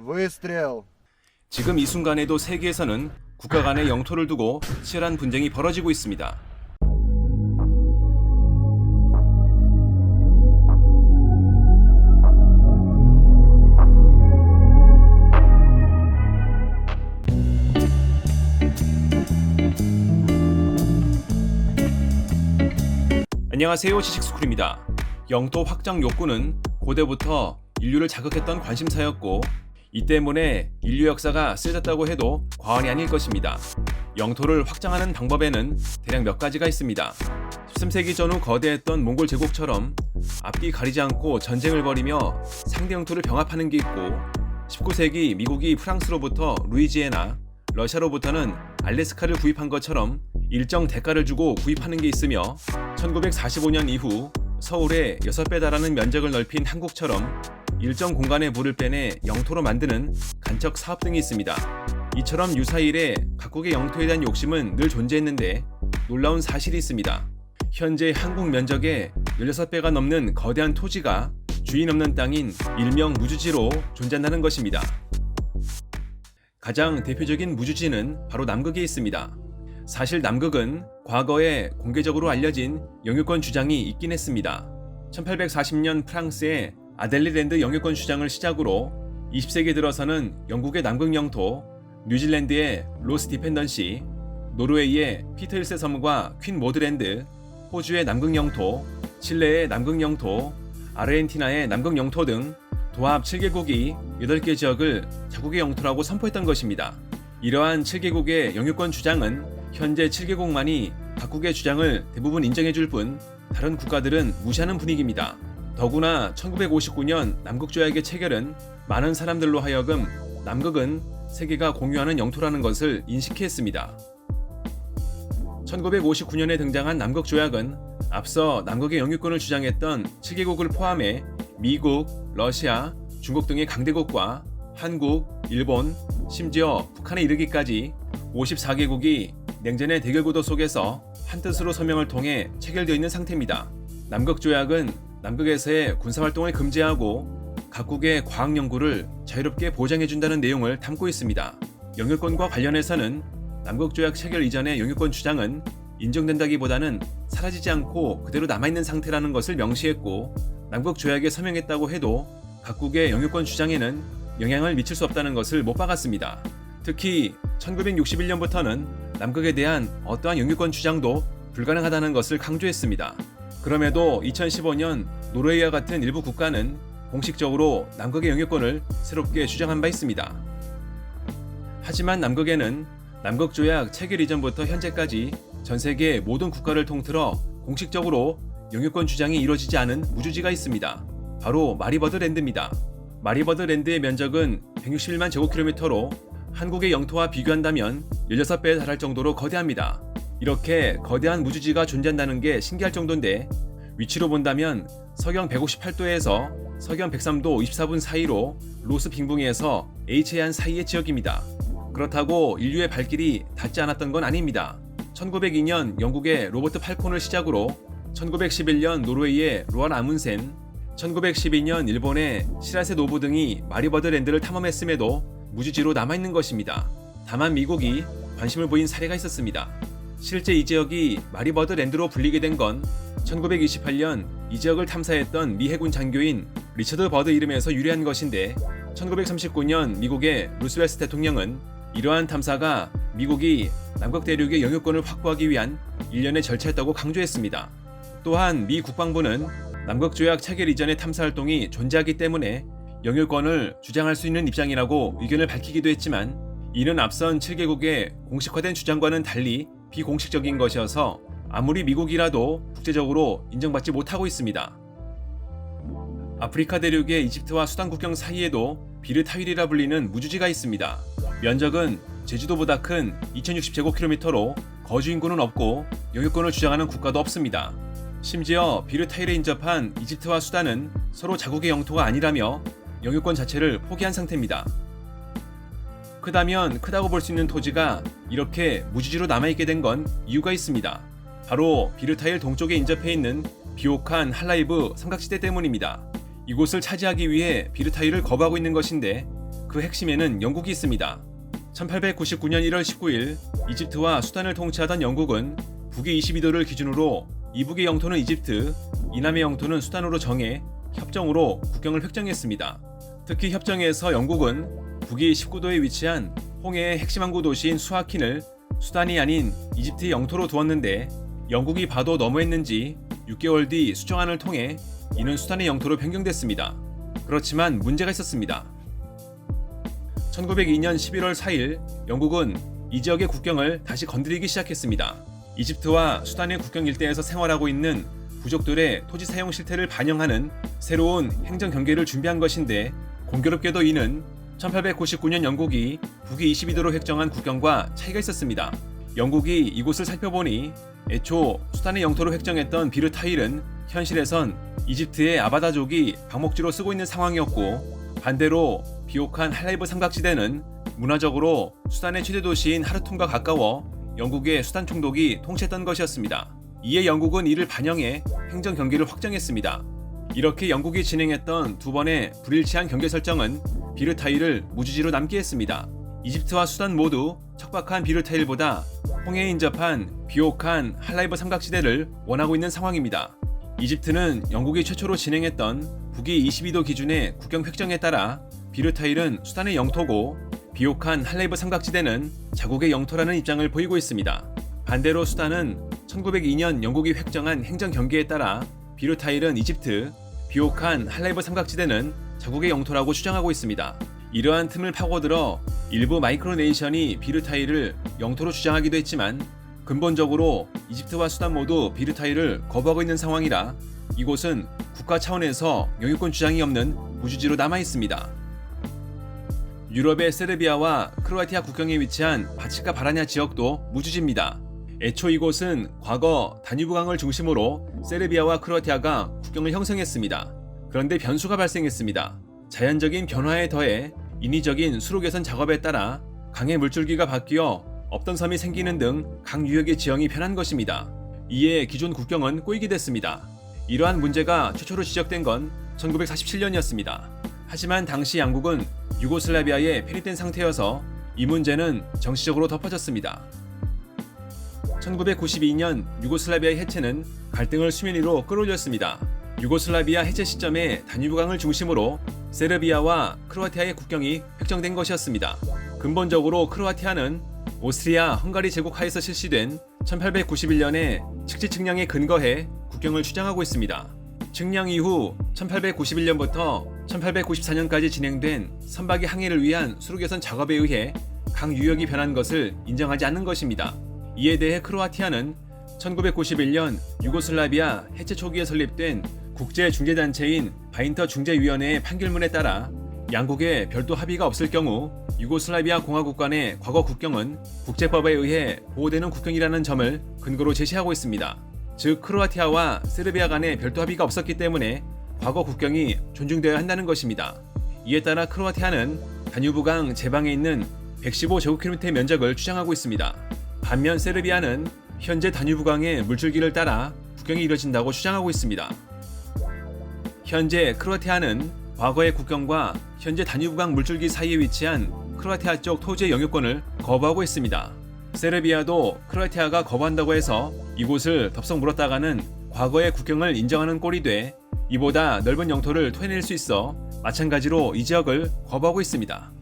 Выстрел! 지금 이 순간에도 세계에서는 국가 간의 영토를 두고 치열한 분쟁이 벌어지고 있습니다. 안녕하세요, 지식스쿨입니다. 영토 확장 욕구는 고대부터 인류를 자극했던 관심사였고 이 때문에 인류 역사가 쓰여졌다고 해도 과언이 아닐 것입니다. 영토를 확장하는 방법에는 대략 몇 가지가 있습니다. 13세기 전후 거대했던 몽골 제국처럼 앞뒤 가리지 않고 전쟁을 벌이며 상대 영토를 병합하는 게 있고 19세기 미국이 프랑스로부터 루이지애나, 러시아로부터는 알래스카를 구입한 것처럼 일정 대가를 주고 구입하는 게 있으며 1945년 이후 서울의 6배 달하는 면적을 넓힌 한국처럼 일정 공간의 물을 빼내 영토로 만드는 간척 사업 등이 있습니다. 이처럼 유사일에 각국의 영토에 대한 욕심은 늘 존재했는데 놀라운 사실이 있습니다. 현재 한국 면적의 16배가 넘는 거대한 토지가 주인 없는 땅인 일명 무주지로 존재한다는 것입니다. 가장 대표적인 무주지는 바로 남극에 있습니다. 사실 남극은 과거에 공개적으로 알려진 영유권 주장이 있긴 했습니다. 1840년 프랑스의 아델리랜드 영유권 주장을 시작으로 20세기 들어서는 영국의 남극 영토, 뉴질랜드의 로스 디펜던시, 노르웨이의 피터힐세 섬과 퀸 모드랜드, 호주의 남극 영토, 칠레의 남극 영토, 아르헨티나의 남극 영토 등 도합 7개국이 8개 지역을 자국의 영토라고 선포했던 것입니다. 이러한 7개국의 영유권 주장은 현재 7개국만이 각국의 주장을 대부분 인정해줄 뿐 다른 국가들은 무시하는 분위기입니다. 더구나 1959년 남극조약의 체결은 많은 사람들로 하여금 남극은 세계가 공유하는 영토라는 것을 인식케 했습니다. 1959년에 등장한 남극조약은 앞서 남극의 영유권을 주장했던 7개국을 포함해 미국, 러시아, 중국 등의 강대국과 한국, 일본, 심지어 북한에 이르기까지 54개국이 냉전의 대결 구도 속에서 한뜻으로 서명을 통해 체결되어 있는 상태입니다. 남극조약은 남극에서의 군사활동을 금지하고 각국의 과학 연구를 자유롭게 보장해준다는 내용을 담고 있습니다. 영유권과 관련해서는 남극조약 체결 이전의 영유권 주장은 인정된다기보다는 사라지지 않고 그대로 남아있는 상태라는 것을 명시했고 남극조약에 서명했다고 해도 각국의 영유권 주장에는 영향을 미칠 수 없다는 것을 못 박았습니다. 특히 1961년부터는 남극에 대한 어떠한 영유권 주장도 불가능하다는 것을 강조했습니다. 그럼에도 2015년 노르웨이와 같은 일부 국가는 공식적으로 남극의 영유권을 새롭게 주장한 바 있습니다. 하지만 남극에는 남극조약 체결 이전부터 현재까지 전 세계 모든 국가를 통틀어 공식적으로 영유권 주장이 이루어지지 않은 무주지가 있습니다. 바로 마리버드 랜드입니다. 마리버드 랜드의 면적은 161만 제곱킬로미터로 한국의 영토와 비교한다면 16배에 달할 정도로 거대합니다. 이렇게 거대한 무주지가 존재한다는 게 신기할 정도인데 위치로 본다면 서경 158도에서 서경 103도 24분 사이로 로스 빙붕에서 H해안 사이의 지역입니다. 그렇다고 인류의 발길이 닿지 않았던 건 아닙니다. 1902년 영국의 로버트 팔콘을 시작으로 1911년 노르웨이의 로알 아문센, 1912년 일본의 시라세 노부 등이 마리버드 랜드를 탐험했음에도 무주지로 남아있는 것입니다. 다만 미국이 관심을 보인 사례가 있었습니다. 실제 이 지역이 마리버드 랜드로 불리게 된 건 1928년 이 지역을 탐사했던 미 해군 장교인 리처드 버드 이름에서 유래한 것인데 1939년 미국의 루스벨트 대통령은 이러한 탐사가 미국이 남극 대륙의 영유권을 확보하기 위한 일련의 절차였다고 강조했습니다. 또한 미 국방부는 남극조약 체결 이전의 탐사활동이 존재하기 때문에 영유권을 주장할 수 있는 입장이라고 의견을 밝히기도 했지만 이는 앞선 7개국의 공식화된 주장과는 달리 비공식적인 것이어서 아무리 미국이라도 국제적으로 인정받지 못하고 있습니다. 아프리카 대륙의 이집트와 수단 국경 사이에도 비르타윌이라 불리는 무주지가 있습니다. 면적은 제주도보다 큰 2060제곱킬로미터로 거주 인구는 없고 영유권을 주장하는 국가도 없습니다. 심지어 비르타윌에 인접한 이집트와 수단은 서로 자국의 영토가 아니라며 영유권 자체를 포기한 상태입니다. 크다면 크다고 볼 수 있는 토지가 이렇게 무주지로 남아있게 된 건 이유가 있습니다. 바로 비르타일 동쪽에 인접해 있는 비옥한 할라이브 삼각지대 때문입니다. 이곳을 차지하기 위해 비르타일을 거부하고 있는 것인데 그 핵심에는 영국이 있습니다. 1899년 1월 19일 이집트와 수단을 통치하던 영국은 북위 22도를 기준으로 이북의 영토는 이집트, 이남의 영토는 수단으로 정해 협정으로 국경을 획정했습니다. 특히 협정에서 영국은 북위 19도에 위치한 홍해의 핵심 항구 도시인 수아킨을 수단이 아닌 이집트의 영토로 두었는데 영국이 봐도 너무했는지 6개월 뒤 수정안을 통해 이는 수단의 영토로 변경됐습니다. 그렇지만 문제가 있었습니다. 1902년 11월 4일 영국은 이 지역의 국경을 다시 건드리기 시작했습니다. 이집트와 수단의 국경 일대에서 생활하고 있는 부족들의 토지 사용 실태를 반영하는 새로운 행정 경계를 준비한 것인데 공교롭게도 이는 1899년 영국이 북위 22도로 획정한 국경과 차이가 있었습니다. 영국이 이곳을 살펴보니 애초 수단의 영토로 획정했던 비르타일은 현실에선 이집트의 아바다족이 방목지로 쓰고 있는 상황이었고 반대로 비옥한 할라이브 삼각지대는 문화적으로 수단의 최대 도시인 하르툼과 가까워 영국의 수단 총독이 통치했던 것이었습니다. 이에 영국은 이를 반영해 행정 경계를 확정했습니다. 이렇게 영국이 진행했던 두 번의 불일치한 경계 설정은 비르타일을 무주지로 남게 했습니다. 이집트와 수단 모두 척박한 비르타일보다 홍해에 인접한 비옥한 할라이브 삼각지대를 원하고 있는 상황입니다. 이집트는 영국이 최초로 진행했던 북위 22도 기준의 국경 획정에 따라 비르타일은 수단의 영토고 비옥한 할라이브 삼각지대는 자국의 영토라는 입장을 보이고 있습니다. 반대로 수단은 1902년 영국이 획정한 행정 경계에 따라 비르타일은 이집트, 비옥한 할라이브 삼각지대는 자국의 영토라고 주장하고 있습니다. 이러한 틈을 파고들어 일부 마이크로네이션이 비르타일을 영토로 주장하기도 했지만 근본적으로 이집트와 수단 모두 비르타일을 거부하고 있는 상황이라 이곳은 국가 차원에서 영유권 주장이 없는 무주지로 남아 있습니다. 유럽의 세르비아와 크로아티아 국경에 위치한 바치카 바라냐 지역도 무주지입니다. 애초 이곳은 과거 다뉴브강을 중심으로 세르비아와 크로아티아가 국경을 형성했습니다. 그런데 변수가 발생했습니다. 자연적인 변화에 더해 인위적인 수로 개선 작업에 따라 강의 물줄기가 바뀌어 없던 섬이 생기는 등 강 유역의 지형이 변한 것입니다. 이에 기존 국경은 꼬이게 됐습니다. 이러한 문제가 최초로 지적된 건 1947년이었습니다. 하지만 당시 양국은 유고슬라비아에 편입된 상태여서 이 문제는 정치적으로 덮어졌습니다. 1992년 유고슬라비아의 해체는 갈등을 수면 위로 끌어올렸습니다. 유고슬라비아 해체 시점에 다뉴브강을 중심으로 세르비아와 크로아티아의 국경이 획정된 것이었습니다. 근본적으로 크로아티아는 오스트리아 헝가리 제국 하에서 실시된 1891년의 측지 측량에 근거해 국경을 주장하고 있습니다. 측량 이후 1891년부터 1894년까지 진행된 선박의 항해를 위한 수로 개선 작업에 의해 강 유역이 변한 것을 인정하지 않는 것입니다. 이에 대해 크로아티아는 1991년 유고슬라비아 해체 초기에 설립된 국제중재단체인 바인터 중재위원회의 판결문에 따라 양국의 별도 합의가 없을 경우 유고슬라비아 공화국 간의 과거 국경은 국제법에 의해 보호되는 국경이라는 점을 근거로 제시하고 있습니다. 즉 크로아티아와 세르비아 간의 별도 합의가 없었기 때문에 과거 국경이 존중되어야 한다는 것입니다. 이에 따라 크로아티아는 다뉴브강 제방에 있는 115제곱킬로미터의 면적을 주장하고 있습니다. 반면 세르비아는 현재 다뉴브강의 물줄기를 따라 국경이 이뤄진다고 주장하고 있습니다. 현재 크로아티아는 과거의 국경과 현재 다뉴브강 물줄기 사이에 위치한 크로아티아 쪽 토지의 영유권을 거부하고 있습니다. 세르비아도 크로아티아가 거부한다고 해서 이곳을 덥석 물었다가는 과거의 국경을 인정하는 꼴이 돼 이보다 넓은 영토를 토해낼 수 있어 마찬가지로 이 지역을 거부하고 있습니다.